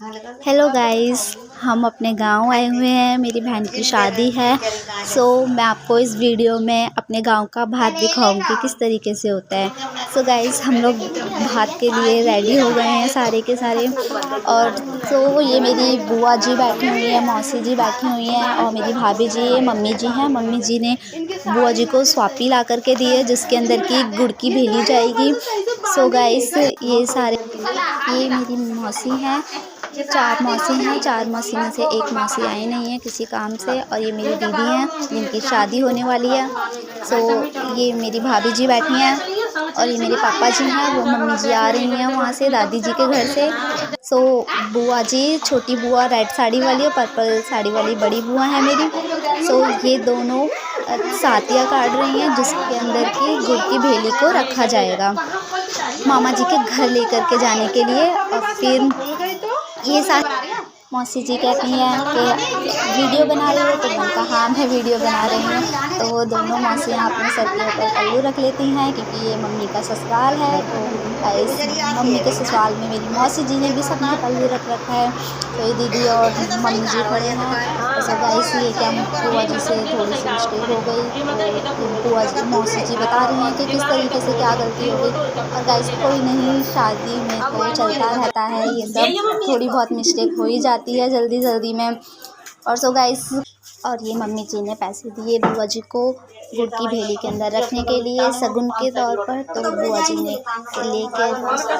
Hello guys, हम अपने गांव आए हुए हैं। मेरी बहन की शादी है। सो मैं आपको इस वीडियो में अपने गांव का भात दिखाऊंगी किस तरीके से होता है। सो गाइस, हम लोग भात के लिए रेडी हो गए हैं सारे के सारे। और सो ये मेरी बुआ जी बैठी हुई है, मौसी जी बैठी हुई हैं और मेरी भाभी जी, मम्मी जी हैं। मम्मी जी ने बुआ जी को स्वापी ला करके दी है जिसके अंदर की गुड़ की भेली जाएगी। सो गाइस, ये मेरी मौसी हैं। चार मौसी में से एक मौसी आई नहीं है किसी काम से। और ये मेरी दीदी हैं जिनकी शादी होने वाली है। सो ये मेरी भाभी जी बैठी हैं और ये मेरे पापा जी हैं। वो मम्मी जी आ रही हैं वहाँ से, दादी जी के घर से। सो बुआ जी, छोटी बुआ रेड साड़ी वाली और पर्पल साड़ी वाली बड़ी बुआ है मेरी। सो ये दोनों सातिया काट रही हैं जिसके अंदर की गुड़ की भेली को रखा जाएगा मामा जी के घर लेकर के जाने के लिए। और फिर ये साथ मौसी जी कहती हैं कि वीडियो बना रही हो, तो मैंने कहा हाँ मैं वीडियो बना रही हूँ। तो वो दोनों मौसियाँ अपने सर के ऊपर पल्लू रख लेती हैं क्योंकि ये मम्मी का ससुराल है। तो इस मम्मी के ससुराल में मेरी मौसी जी ने भी सबने पल्लू रख रखा है। तो ये दीदी और मम्मी जी खड़े हैं। तो गाइस, ये क्या बुआ जी से थोड़ी सी मिस्टेक हो गई। तो बुआ जी, मौसी जी बता रही हैं कि किस तरीके से क्या गलती हो गई। और गाइस, कोई नहीं, शादी में तो चलता रहता है ये सब, थोड़ी बहुत मिस्टेक हो ही जाती है जल्दी में। और सो गाइस, और ये मम्मी जी ने पैसे दिए बुआ जी को गुड़ की भेली के अंदर रखने के लिए शगुन के तौर पर। तो बुआ जी ने लेकर उसको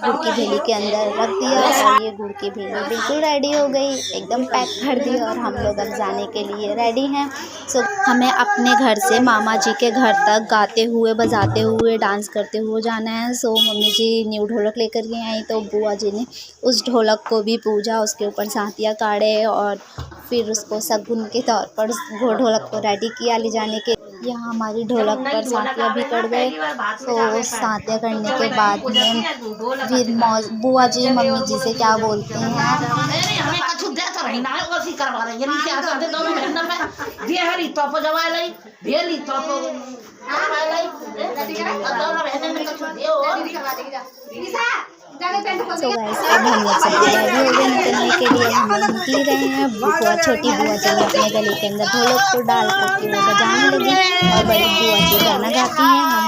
गुड़ की भेली के अंदर रख दिया और ये गुड़ की भेली बिल्कुल रेडी हो गई, एकदम पैक कर दी। और हम लोग अब जाने के लिए रेडी हैं। सो हमें अपने घर से मामा जी के घर तक गाते हुए, बजाते हुए, डांस करते हुए जाना है। सो मम्मी जी न्यू ढोलक लेकर के आई तो बुआ जी ने उस ढोलक को भी पूजा, उसके ऊपर सातिया काढ़े और फिर उसको शगुन के तौर पर ढोलक को रेडी किया ले जाने के। यहाँ हमारी ढोलक पर सातिया भी कट गए। तो सातिया करने के बाद में फिर बुआ जी मम्मी जी से क्या बोलते हैं, तो गाइस, अब हम लोग सब रेडी हो गए निकलने के लिए। हम लोग निकल रहे हैं। छोटी बुआ जी अपने गले के अंदर ढोलक को डाल करके वो बजाने लगी और बड़ी बुआ जी गाना गाती हैं।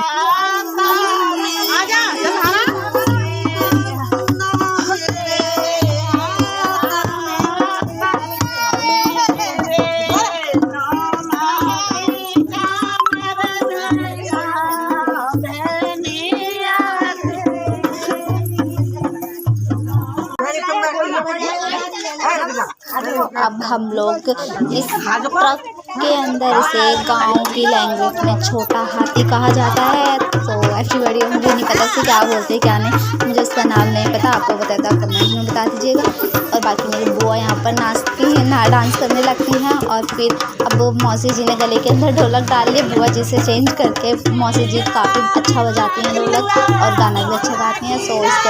अब हम लोग इस ट्रक के अंदर, इसे गांव की लैंग्वेज में छोटा हाथी कहा जाता है। तो एवरीबॉडी, मुझे नहीं पता से क्या बोलते हैं क्या नहीं, मुझे उसका नाम नहीं पता। आपको बताता कमेंट में बता दीजिएगा। और बाकी मेरी बुआ यहाँ पर नाचती हैं, डांस करने लगती हैं। और फिर अब मौसी जी ने गले के अंदर ढोलक डाल ली बुआ जी से चेंज करके। मौसी जी काफ़ी अच्छा बजाती हैं ढोलक और गाना भी अच्छा गाती हैं। सो इसके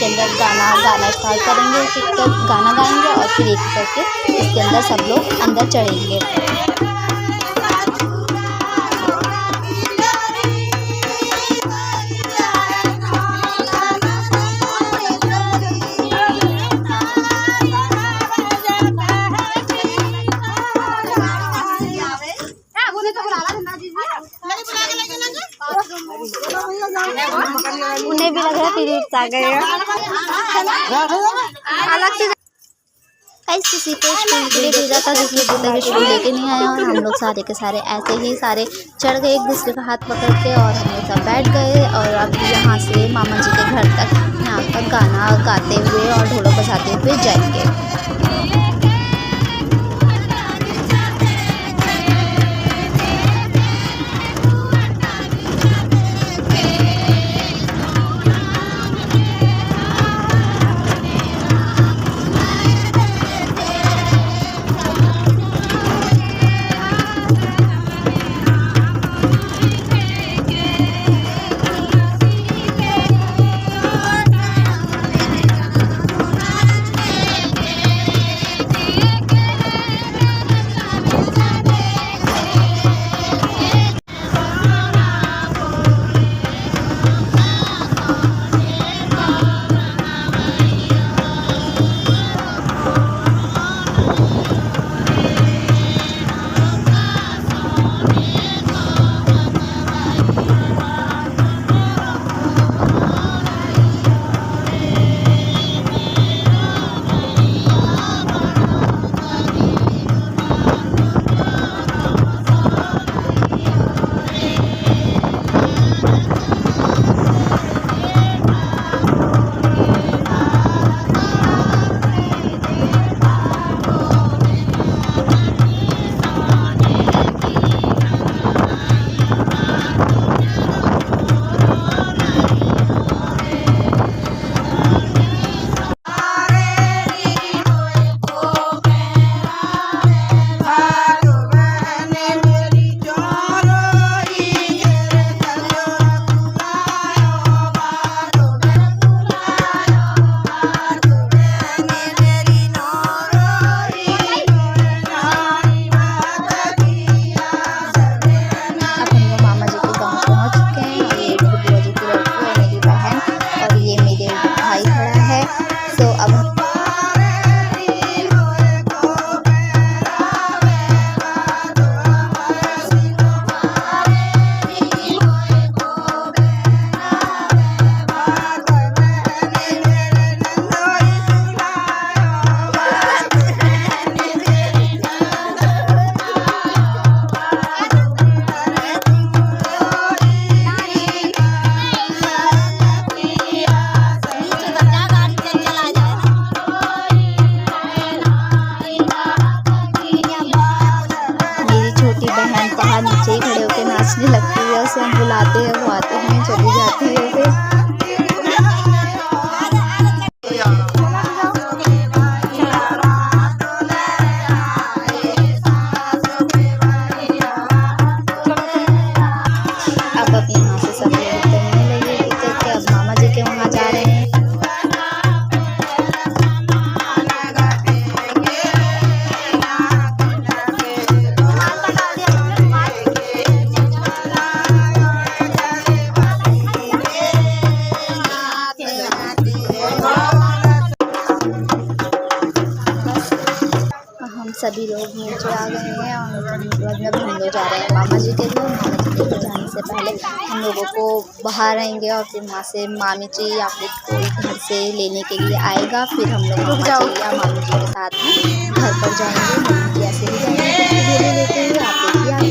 अंदर गाना स्टार्ट करेंगे, फिर गाना गाएंगे और फिर एक करके इसके अंदर सब लोग अंदर चढ़ेंगे। उन्हें भी लग रहा है फिर आ गए अलग से। किसी को स्कूल के लिए भेजा था जिसमें दूसरे स्कूल लेके नहीं आया। और हम लोग सारे के सारे ऐसे ही सारे चढ़ गए एक दूसरे का हाथ पकड़ के और हम लोग सब बैठ गए। और अब यहाँ से मामा जी के घर तक यहाँ पर गाना गाते हुए और ढोलक बजाते हुए जाएंगे। नाचने लगती है, उसे हम बुलाते हैं, वो आती है, चली जाती है फिर। अब यहाँ से सब लोग करने लगे टिकट के, अब मामा जी के वहाँ जा रहे हैं। हम सभी लोग नीचे आ गए हैं और मतलब हम लोग जा रहे हैं मामा जी के लिए। मामा जी के जाने से पहले हम लोगों को बाहर आएंगे और फिर वहाँ से मामी जी या फिर कोई घर से लेने के लिए आएगा, फिर हम लोग मामा जी या मामी जी के साथ में घर पर जाएंगे। मम्मी जी ऐसे भी जाएंगे, धीरे लेते हुए आप देखिए आप।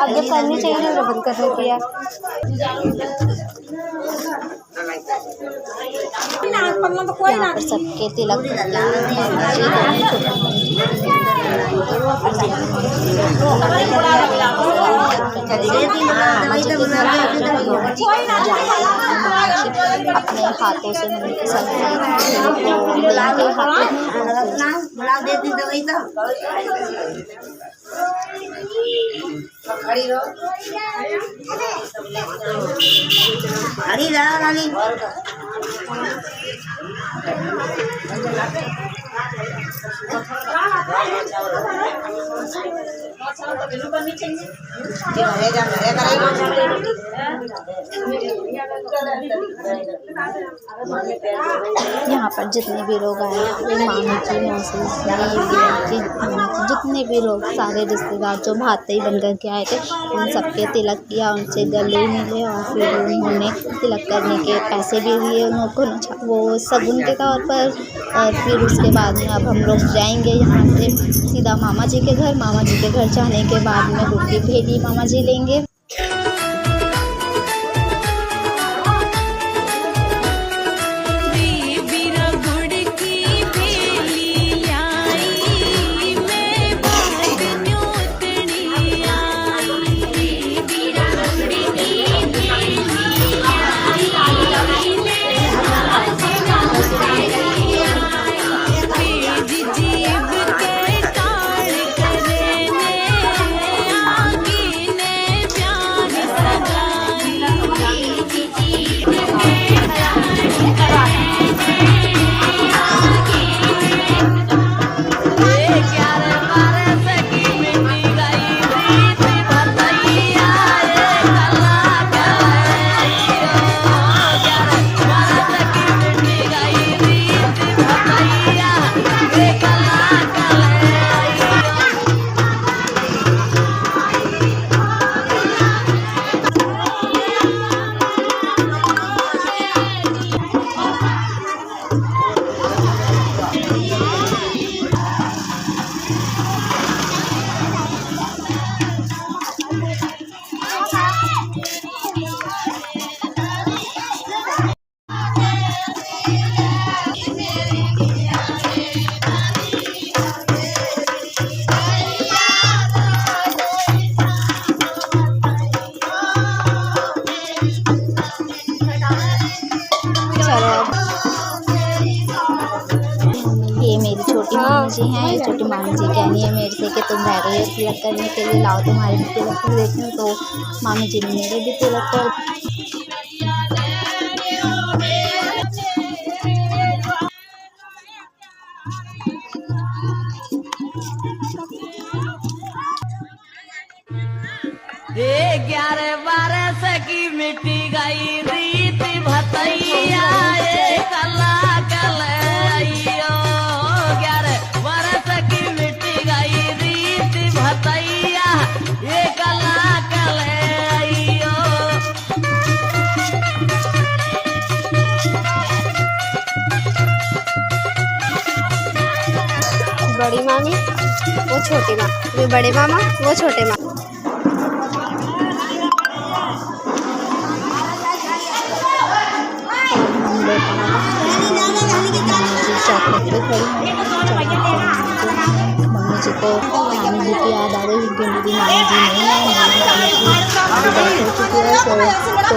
अब जब करनी चाहिए तो बंद कर देती है। यहाँ पर सबके तिलक अपने हाथों से खड़ी रहो, खड़ी रहो रानी। यहाँ पर जितने भी लोग आए थे, मामी जी, मौसी जी, जितने भी लोग, सारे रिश्तेदार जो भाते बन कर के आए थे, उन सबके तिलक किया, उनसे गले मिले और फिर उन्होंने तिलक करने के पैसे भी दिए उनको, वो शगुन के तौर पर। और फिर उसके बाद में अब हम लोग जाएंगे यहाँ से सीधा मामा जी के घर। मामा जी के घर जाने के बाद में गुड़ की भेली मामा जी लेंगे। ये मेरी छोटी मामी जी हैं। ये छोटी मामी जी कहनी है मेरे से कि तुम रह रही हो तिलक करने के लिए, लाओ तुम्हारे भी तिलक कर देती हूँ। तो मामी जी ने मेरे भी तिलक कर। ये 11-12 की मिट्टी गई रीत भतैया, ये कला कलैयो। 11-12 की मिट्टी गई रीत भतैया, ये कला कलैयो। बड़ी मामी वो छोटी माँ, वे बड़े मामा वो छोटे माँ। चॉकलेट पे खड़ी मम्मी जी को नानी जी की याद आ गई क्योंकि मेरी नानी जी नहीं है, मेरी नानी जी अभी डेथ हो चुकी है। तो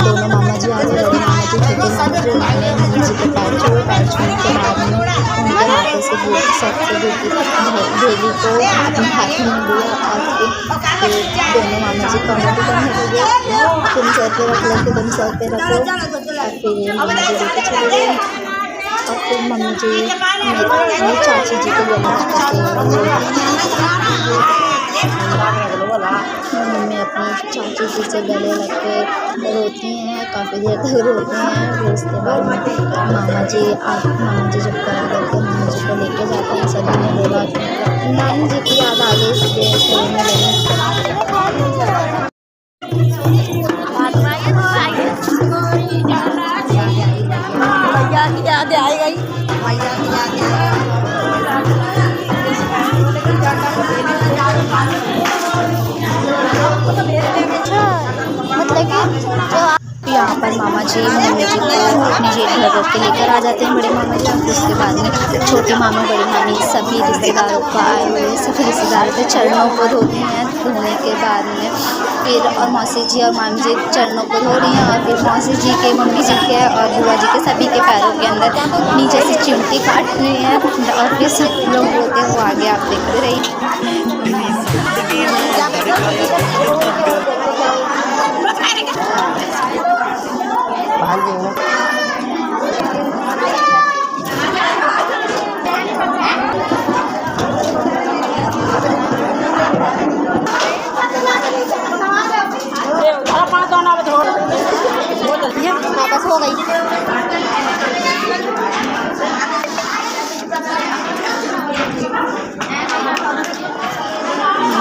दोनों मामा जी आ गए, बड़े मामा जी छोटे मामा जी। उन्होंने मम्मी जी के पैर छुए, पैर छूने के बाद में उनके हाथों से सबसे भेली को अपने हाथ में लिया और फिर दोनों मामा जी कॉमेडी करने लगे, तुम सर पे रख लो, तुम सर पे रखो। और फिर मम्मी जी लेके चले गए और फिर मम्मी जी मेरी चाची जी को मम्मी अपनी चाची जी से गले लग के रोती हैं, काफ़ी देर तक रोती हैं। फिर उसके बाद मामा जी जब करा करके मामा जी को लेके जाते हैं, सभी ने बोला नानी जी की याद आ गई, इसलिए सोने लगे। याद आई गई मतलब कि जो यहाँ पर मामा जी मम्मी जी को अपने जेठ घर रोक के लेकर आ जाते हैं, बड़े मामा जी। और उसके बाद में छोटी मामी बड़ी मामी सभी रिश्तेदारों को आए हुए सभी रिश्तेदारों के चरणों को धोते हैं। धोने के बाद में फिर और मौसी जी और मामी जी चरणों को धो रही हैं और फिर मौसी जी के, मम्मी जी के और बुआ जी के सभी के पैरों के अंदर नीचे से चिमटी काट रही हैं और फिर सब लोग होते हुए आगे आप देखते रहिए। हाँ बस हो गई।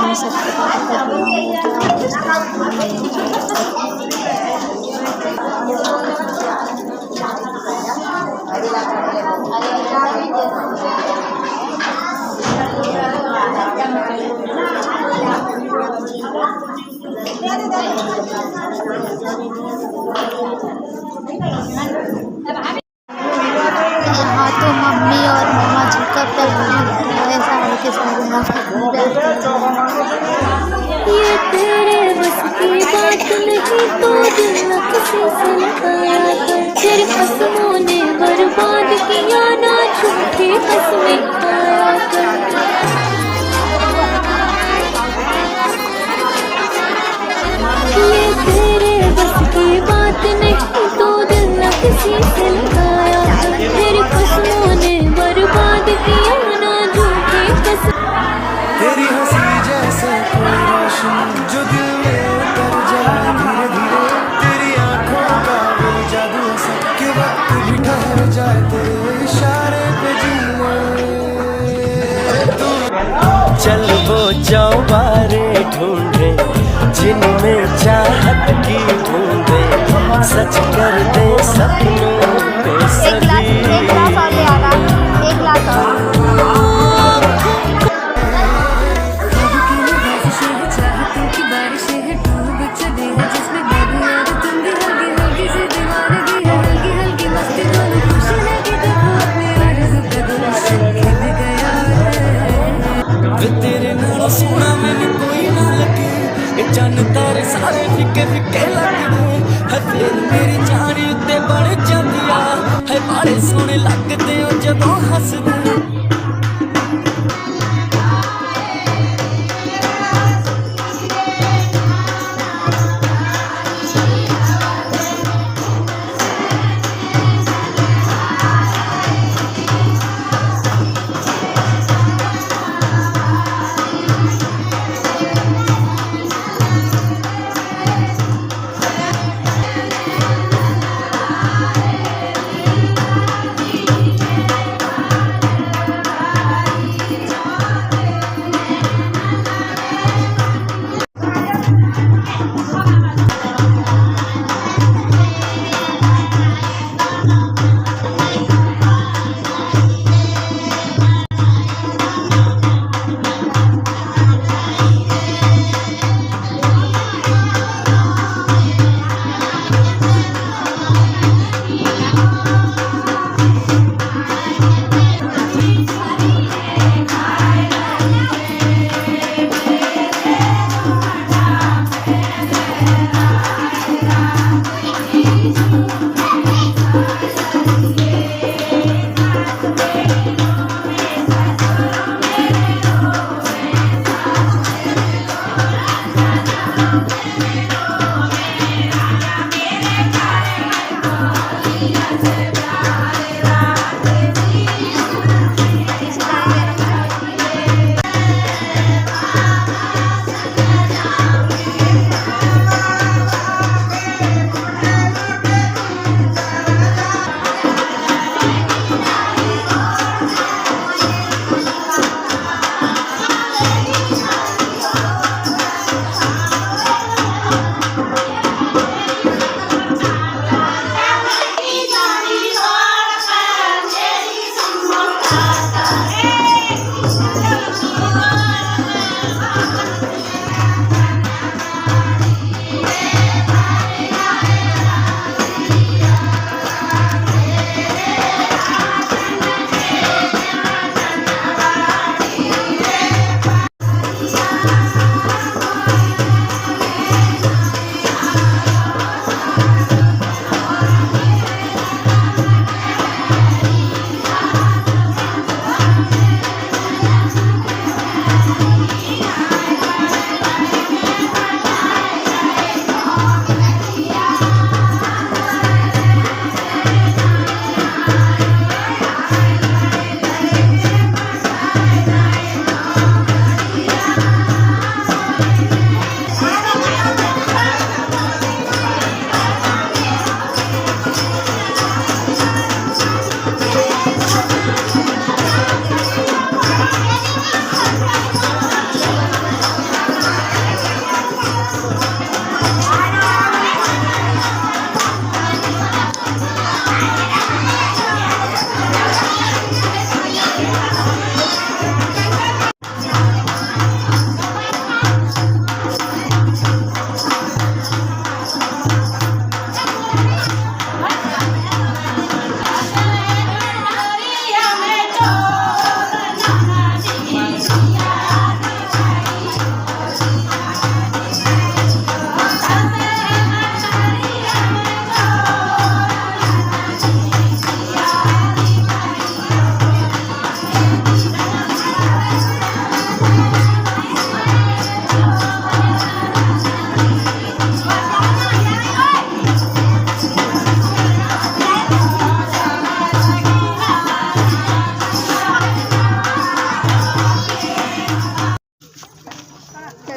मैं सबको बात कर रही यहाँ तो मम्मी और मामा जी का प्रोग्राम है, सारे के सारे यहाँ पर बैठे हैं। ये तेरे बस की बात नहीं तो दिल न किसी से लगाया कर। तेरे कसमों ने बर्बाद किया ना, झूठी कसमें खाया कर। ये तेरे बस की बात नहीं तो दिल न किसी से लगाया कर। तेरे कसमों ने बर्बाद किया ना, झूठी कसमें। तेरी हंसी जैसे कोई रोशनी जो दिल में उतर जाए धीरे धीरे। तेरी आंखों का वो जादू ऐसा कि वक्त भी ठहर जाए तेरे इशारे पे जीने। तू चल वो चौबारे ढूंढे जिनमें चाहत की बूंदे, सच कर दे सपनों पे सभी। एक गिलास और ले आना, एक गिलास और। तेरे नाल सोना मैंने कोई ना लगे, ये चन्न तारे सारे फिक्के फिक्के लगदे। है फिर मेरी जान उत्ते बढ़ जांदिया, है बड़े सोहने लगदे ओ जदों हसदे।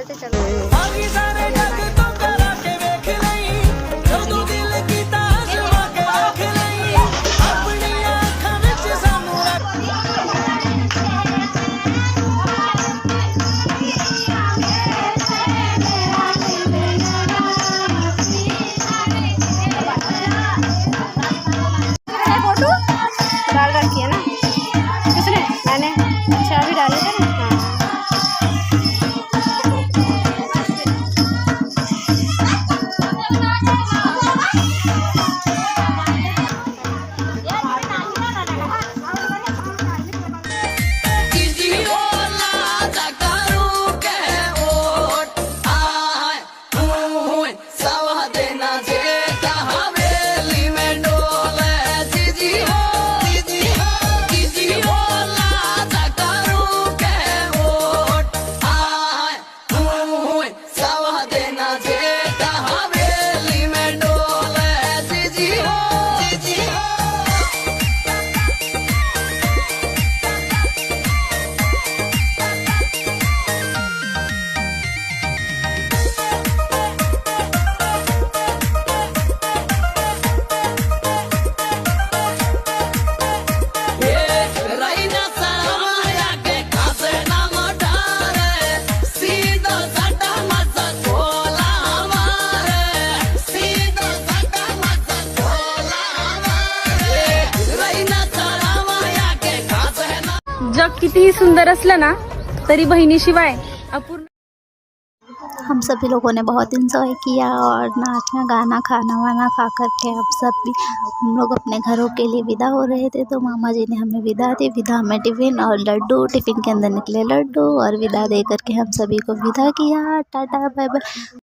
चलते चलो। आगी सारे जग तो करा के वेख लई जदों दिल कीता जमा के रख लई अपनी अखां विच सानू फोटो डाल रखी है ना किसने? मैंने। अच्छा अभी डाली है ना। हाँ जग कितीही सुंदर असलं ना तरी बहिणीशिवाय अपूर्ण। हम सभी लोगों ने बहुत इंजॉय किया और नाचना गाना खाना वाना खा कर के अब सब भी हम लोग अपने घरों के लिए विदा हो रहे थे। तो मामा जी ने हमें विदा दी। विदा में टिफ़िन और लड्डू, टिफ़िन के अंदर निकले लड्डू और विदा दे करके हम सभी को विदा किया। Tata bye bye.